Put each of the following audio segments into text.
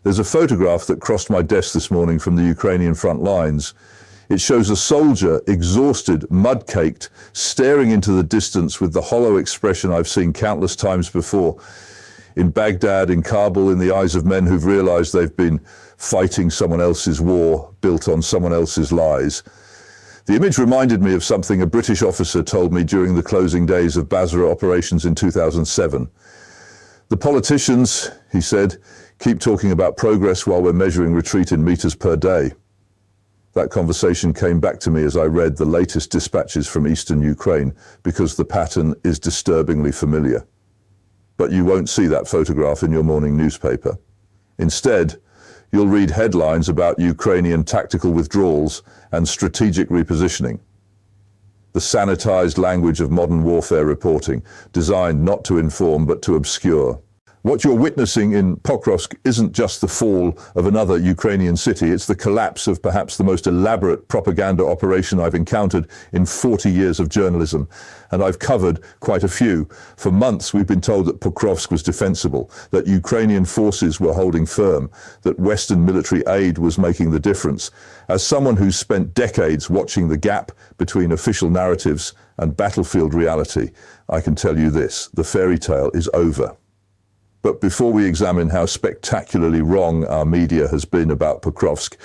There's a photograph that crossed my desk this morning from the Ukrainian front lines. It shows a soldier, exhausted, mud-caked, staring into the distance with the hollow expression I've seen countless times before in Baghdad, in Kabul, in the eyes of men who've realized they've been fighting someone else's war built on someone else's lies. The image reminded me of something a British officer told me during the closing days of Basra operations in 2007. The politicians, he said, keep talking about progress while we're measuring retreat in meters per day. That conversation came back to me as I read the latest dispatches from eastern Ukraine, because the pattern is disturbingly familiar. But you won't see that photograph in your morning newspaper. Instead, you'll read headlines about Ukrainian tactical withdrawals and strategic repositioning. The sanitized language of modern warfare reporting, designed not to inform but to obscure. What you're witnessing in Pokrovsk isn't just the fall of another Ukrainian city, it's the collapse of perhaps the most elaborate propaganda operation I've encountered in 40 years of journalism, and I've covered quite a few. For months we've been told that Pokrovsk was defensible, that Ukrainian forces were holding firm, that Western military aid was making the difference. As someone who's spent decades watching the gap between official narratives and battlefield reality, I can tell you this: the fairy tale is over. But before we examine how spectacularly wrong our media has been about Pokrovsk,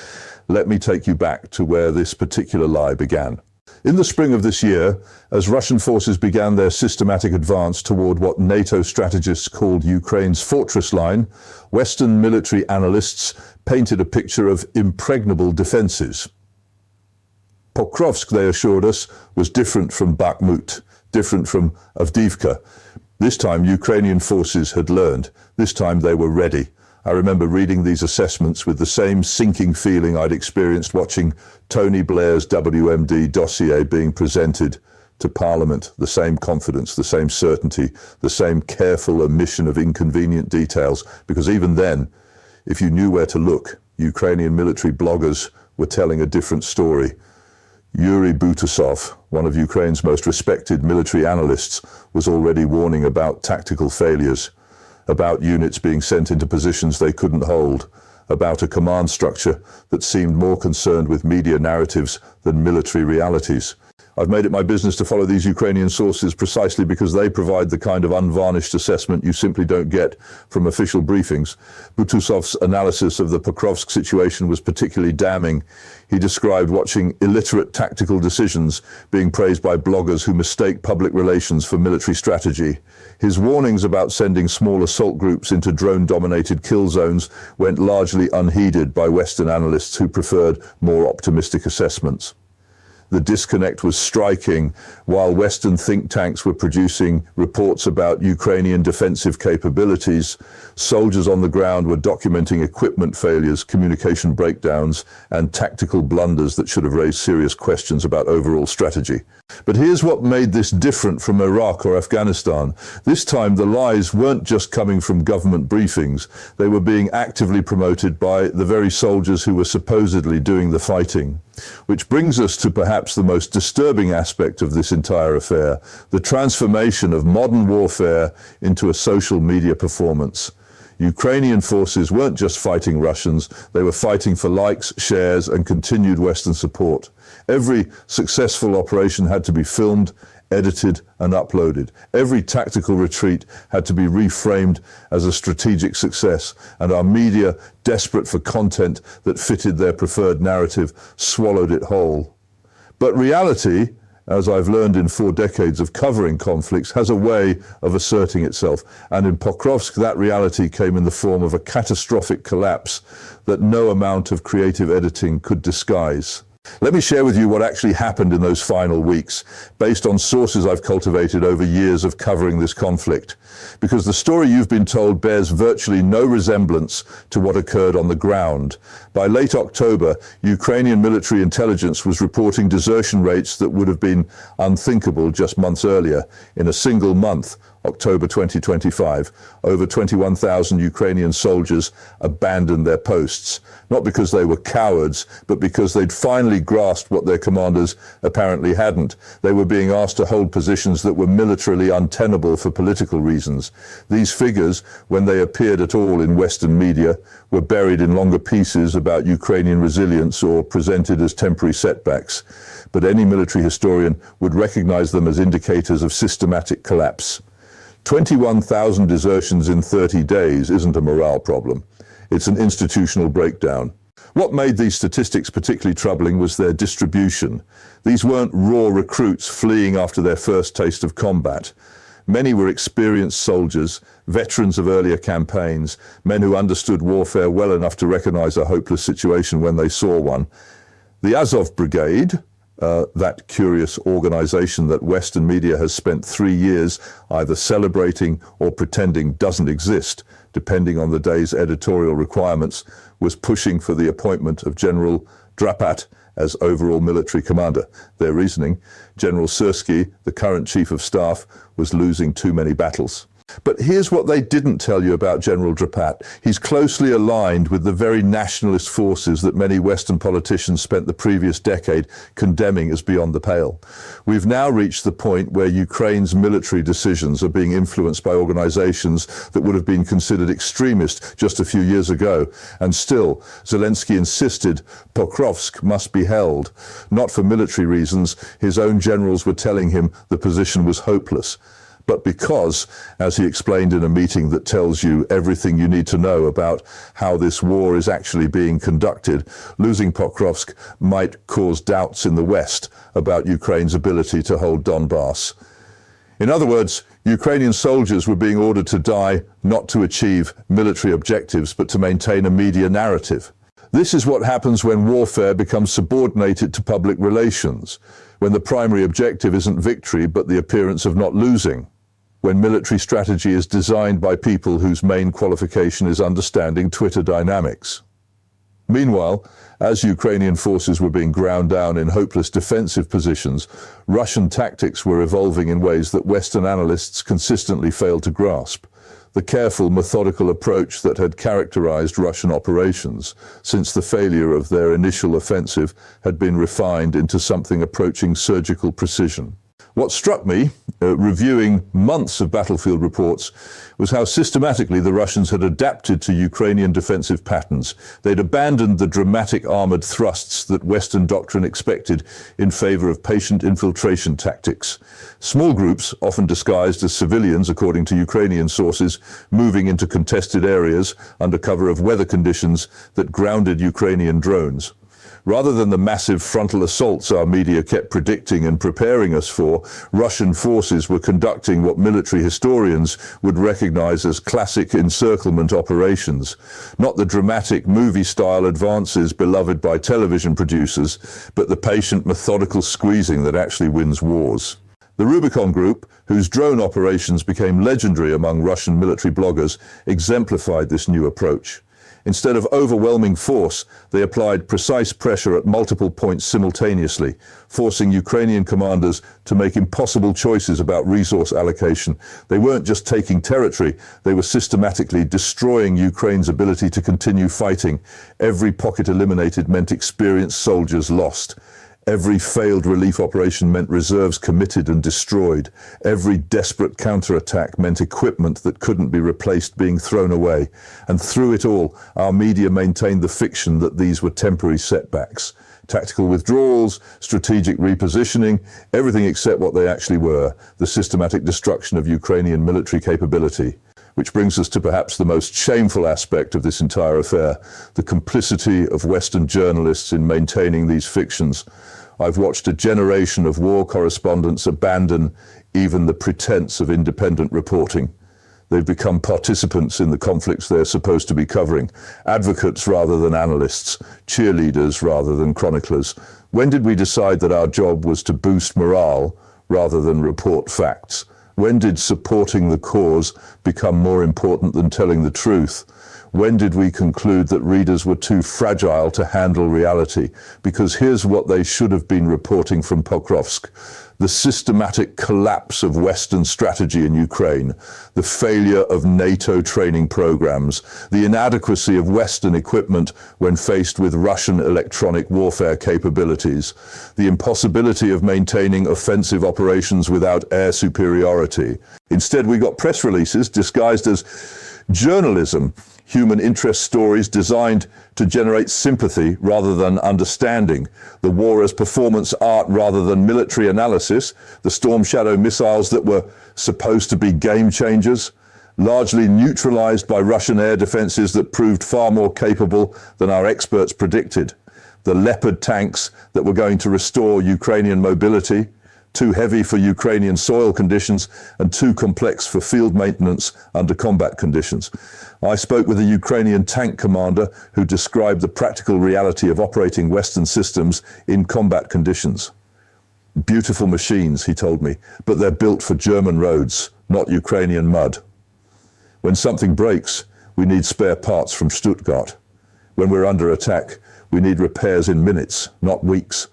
let me take you back to where this particular lie began. In the spring of this year, as Russian forces began their systematic advance toward what NATO strategists called Ukraine's fortress line, Western military analysts painted a picture of impregnable defenses. Pokrovsk, they assured us, was different from Bakhmut, different from Avdiivka. This time, Ukrainian forces had learned. This time, they were ready. I remember reading these assessments with the same sinking feeling I'd experienced watching Tony Blair's WMD dossier being presented to Parliament. The same confidence, the same certainty, the same careful omission of inconvenient details. Because even then, if you knew where to look, Ukrainian military bloggers were telling a different story. Yuri Butasov, one of Ukraine's most respected military analysts, was already warning about tactical failures, about units being sent into positions they couldn't hold, about a command structure that seemed more concerned with media narratives than military realities. I've made it my business to follow these Ukrainian sources precisely because they provide the kind of unvarnished assessment you simply don't get from official briefings. Butasov's analysis of the Pokrovsk situation was particularly damning. He described watching illiterate tactical decisions being praised by bloggers who mistake public relations for military strategy. His warnings about sending small assault groups into drone-dominated kill zones went largely unheeded by Western analysts who preferred more optimistic assessments. The disconnect was striking. While Western think tanks were producing reports about Ukrainian defensive capabilities, soldiers on the ground were documenting equipment failures, communication breakdowns, and tactical blunders that should have raised serious questions about overall strategy. But here's what made this different from Iraq or Afghanistan. This time, the lies weren't just coming from government briefings. They were being actively promoted by the very soldiers who were supposedly doing the fighting. Which brings us to perhaps the most disturbing aspect of this entire affair, the transformation of modern warfare into a social media performance. Ukrainian forces weren't just fighting Russians, they were fighting for likes, shares, and continued Western support. Every successful operation had to be filmed, edited, and uploaded. Every tactical retreat had to be reframed as a strategic success, and our media, desperate for content that fitted their preferred narrative, swallowed it whole. But reality, as I've learned in 4 decades of covering conflicts, has a way of asserting itself. And in Pokrovsk, that reality came in the form of a catastrophic collapse that no amount of creative editing could disguise. Let me share with you what actually happened in those final weeks, based on sources I've cultivated over years of covering this conflict. Because the story you've been told bears virtually no resemblance to what occurred on the ground. By late October, Ukrainian military intelligence was reporting desertion rates that would have been unthinkable just months earlier. In a single month, October 2025, over 21,000 Ukrainian soldiers abandoned their posts, not because they were cowards, but because they'd finally grasped what their commanders apparently hadn't. They were being asked to hold positions that were militarily untenable for political reasons. These figures, when they appeared at all in Western media, were buried in longer pieces about Ukrainian resilience or presented as temporary setbacks. But any military historian would recognize them as indicators of systematic collapse. 21,000 desertions in 30 days isn't a morale problem. It's an institutional breakdown. What made these statistics particularly troubling was their distribution. These weren't raw recruits fleeing after their first taste of combat. Many were experienced soldiers, veterans of earlier campaigns, men who understood warfare well enough to recognize a hopeless situation when they saw one. The Azov Brigade, that curious organization that Western media has spent 3 years either celebrating or pretending doesn't exist, depending on the day's editorial requirements, was pushing for the appointment of General Drapat as overall military commander. Their reasoning: General Syrski, the current chief of staff, was losing too many battles. But here's what they didn't tell you about General Drapat. He's closely aligned with the very nationalist forces that many Western politicians spent the previous decade condemning as beyond the pale. We've now reached the point where Ukraine's military decisions are being influenced by organizations that would have been considered extremist just a few years ago. And still, Zelensky insisted Pokrovsk must be held. Not for military reasons. His own generals were telling him the position was hopeless, but because, as he explained in a meeting that tells you everything you need to know about how this war is actually being conducted, losing Pokrovsk might cause doubts in the West about Ukraine's ability to hold Donbass. In other words, Ukrainian soldiers were being ordered to die not to achieve military objectives, but to maintain a media narrative. This is what happens when warfare becomes subordinated to public relations, when the primary objective isn't victory, but the appearance of not losing. When military strategy is designed by people whose main qualification is understanding Twitter dynamics. Meanwhile, as Ukrainian forces were being ground down in hopeless defensive positions, Russian tactics were evolving in ways that Western analysts consistently failed to grasp. The careful, methodical approach that had characterized Russian operations since the failure of their initial offensive had been refined into something approaching surgical precision. What struck me, reviewing months of battlefield reports, was how systematically the Russians had adapted to Ukrainian defensive patterns. They'd abandoned the dramatic armored thrusts that Western doctrine expected in favor of patient infiltration tactics. Small groups, often disguised as civilians according to Ukrainian sources, moving into contested areas under cover of weather conditions that grounded Ukrainian drones. Rather than the massive frontal assaults our media kept predicting and preparing us for, Russian forces were conducting what military historians would recognize as classic encirclement operations, not the dramatic movie-style advances beloved by television producers, but the patient, methodical squeezing that actually wins wars. The Rubicon Group, whose drone operations became legendary among Russian military bloggers, exemplified this new approach. Instead of overwhelming force, they applied precise pressure at multiple points simultaneously, forcing Ukrainian commanders to make impossible choices about resource allocation. They weren't just taking territory, they were systematically destroying Ukraine's ability to continue fighting. Every pocket eliminated meant experienced soldiers lost. Every failed relief operation meant reserves committed and destroyed. Every desperate counterattack meant equipment that couldn't be replaced being thrown away. And through it all, our media maintained the fiction that these were temporary setbacks. Tactical withdrawals, strategic repositioning, everything except what they actually were, the systematic destruction of Ukrainian military capability. Which brings us to perhaps the most shameful aspect of this entire affair, the complicity of Western journalists in maintaining these fictions. I've watched a generation of war correspondents abandon even the pretense of independent reporting. They've become participants in the conflicts they're supposed to be covering, advocates rather than analysts, cheerleaders rather than chroniclers. When did we decide that our job was to boost morale rather than report facts? When did supporting the cause become more important than telling the truth? When did we conclude that readers were too fragile to handle reality? Because here's what they should have been reporting from Pokrovsk. the systematic collapse of Western strategy in Ukraine, the failure of NATO training programs, the inadequacy of Western equipment when faced with Russian electronic warfare capabilities, the impossibility of maintaining offensive operations without air superiority. Instead, we got press releases disguised as journalism, human interest stories designed to generate sympathy rather than understanding, the war as performance art rather than military analysis, the Storm Shadow missiles that were supposed to be game changers, largely neutralized by Russian air defenses that proved far more capable than our experts predicted, the Leopard tanks that were going to restore Ukrainian mobility, too heavy for Ukrainian soil conditions and too complex for field maintenance under combat conditions. I spoke with a Ukrainian tank commander who described the practical reality of operating Western systems in combat conditions. Beautiful machines, he told me, but they're built for German roads, not Ukrainian mud. When something breaks, we need spare parts from Stuttgart. When we're under attack, we need repairs in minutes, not weeks.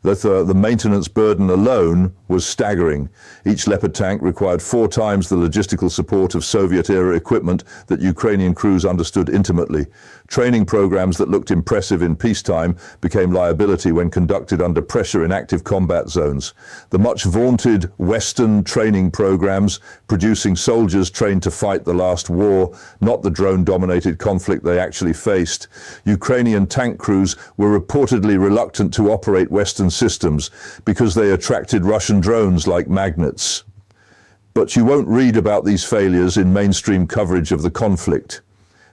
The maintenance burden alone was staggering. Each Leopard tank required 4 times the logistical support of Soviet-era equipment that Ukrainian crews understood intimately. Training programs that looked impressive in peacetime became liability when conducted under pressure in active combat zones. The much vaunted Western training programs producing soldiers trained to fight the last war, not the drone-dominated conflict they actually faced. Ukrainian tank crews were reportedly reluctant to operate Western systems because they attracted Russian drones like magnets. But you won't read about these failures in mainstream coverage of the conflict,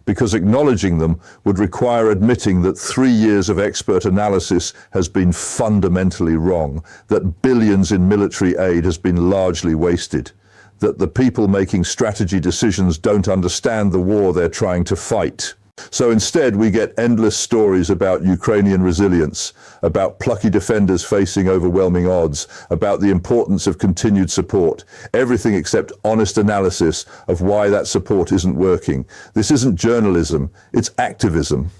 because acknowledging them would require admitting that 3 years of expert analysis has been fundamentally wrong, that billions in military aid has been largely wasted, that the people making strategy decisions don't understand the war they're trying to fight. So instead, we get endless stories about Ukrainian resilience, about plucky defenders facing overwhelming odds, about the importance of continued support, everything except honest analysis of why that support isn't working. This isn't journalism, it's activism.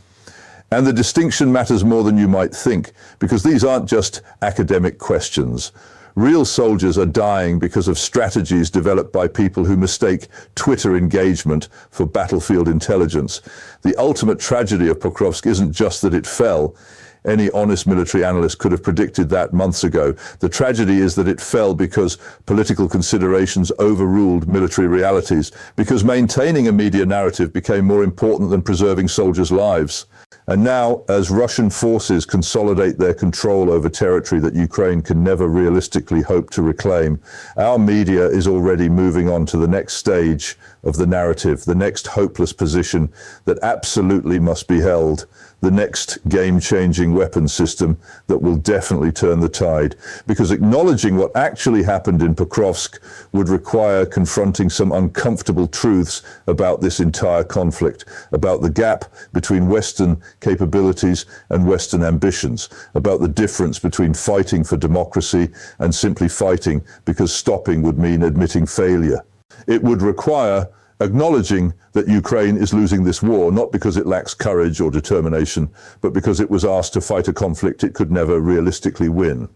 And the distinction matters more than you might think, because these aren't just academic questions. Real soldiers are dying because of strategies developed by people who mistake Twitter engagement for battlefield intelligence. The ultimate tragedy of Pokrovsk isn't just that it fell. Any honest military analyst could have predicted that months ago. The tragedy is that it fell because political considerations overruled military realities, because maintaining a media narrative became more important than preserving soldiers' lives. And now, as Russian forces consolidate their control over territory that Ukraine can never realistically hope to reclaim, our media is already moving on to the next stage of the narrative, the next hopeless position that absolutely must be held, the next game-changing weapon system that will definitely turn the tide. Because acknowledging what actually happened in Pokrovsk would require confronting some uncomfortable truths about this entire conflict, about the gap between Western capabilities and Western ambitions, about the difference between fighting for democracy and simply fighting because stopping would mean admitting failure. It would require acknowledging that Ukraine is losing this war, not because it lacks courage or determination, but because it was asked to fight a conflict it could never realistically win.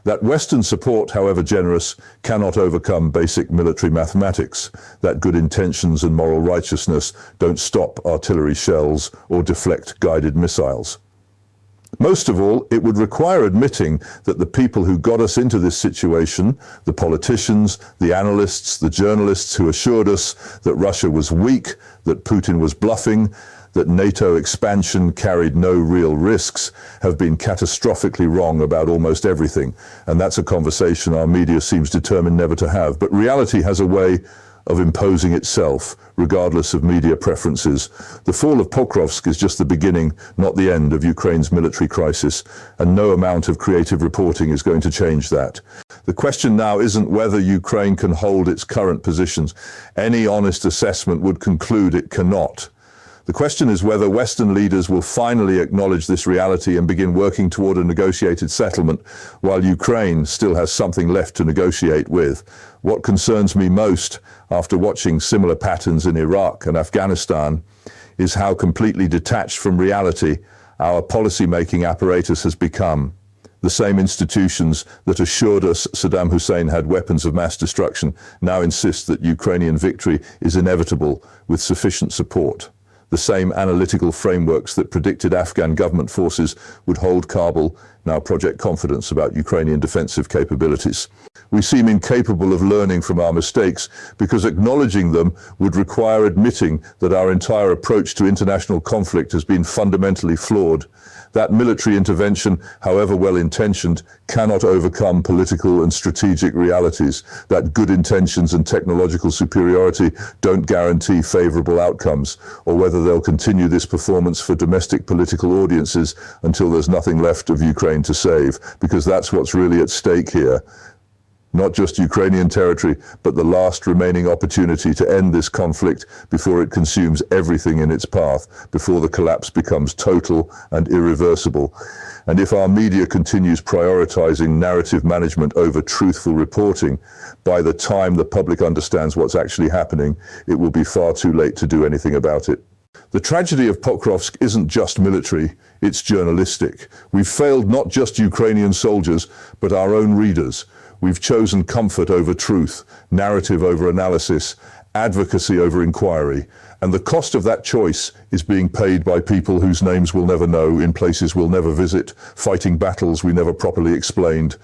That Western support, however generous, cannot overcome basic military mathematics, that good intentions and moral righteousness don't stop artillery shells or deflect guided missiles. Most of all, it would require admitting that the people who got us into this situation, the politicians, the analysts, the journalists who assured us that Russia was weak, that Putin was bluffing, that NATO expansion carried no real risks, have been catastrophically wrong about almost everything. And that's a conversation our media seems determined never to have. But reality has a way of imposing itself, regardless of media preferences. The fall of Pokrovsk is just the beginning, not the end, of Ukraine's military crisis, and no amount of creative reporting is going to change that. The question now isn't whether Ukraine can hold its current positions. Any honest assessment would conclude it cannot. The question is whether Western leaders will finally acknowledge this reality and begin working toward a negotiated settlement, while Ukraine still has something left to negotiate with. What concerns me most, after watching similar patterns in Iraq and Afghanistan, is how completely detached from reality our policy-making apparatus has become. The same institutions that assured us Saddam Hussein had weapons of mass destruction now insist that Ukrainian victory is inevitable with sufficient support. The same analytical frameworks that predicted Afghan government forces would hold Kabul now project confidence about Ukrainian defensive capabilities. We seem incapable of learning from our mistakes because acknowledging them would require admitting that our entire approach to international conflict has been fundamentally flawed. That military intervention, however well-intentioned, cannot overcome political and strategic realities, that good intentions and technological superiority don't guarantee favorable outcomes, or whether they'll continue this performance for domestic political audiences until there's nothing left of Ukraine to save, because that's what's really at stake here. Not just Ukrainian territory, but the last remaining opportunity to end this conflict before it consumes everything in its path, before the collapse becomes total and irreversible. And if our media continues prioritizing narrative management over truthful reporting, by the time the public understands what's actually happening, it will be far too late to do anything about it. The tragedy of Pokrovsk isn't just military, it's journalistic. We've failed not just Ukrainian soldiers, but our own readers. We've chosen comfort over truth, narrative over analysis, advocacy over inquiry. And the cost of that choice is being paid by people whose names we'll never know, in places we'll never visit, fighting battles we never properly explained.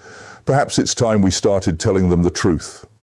Perhaps it's time we started telling them the truth.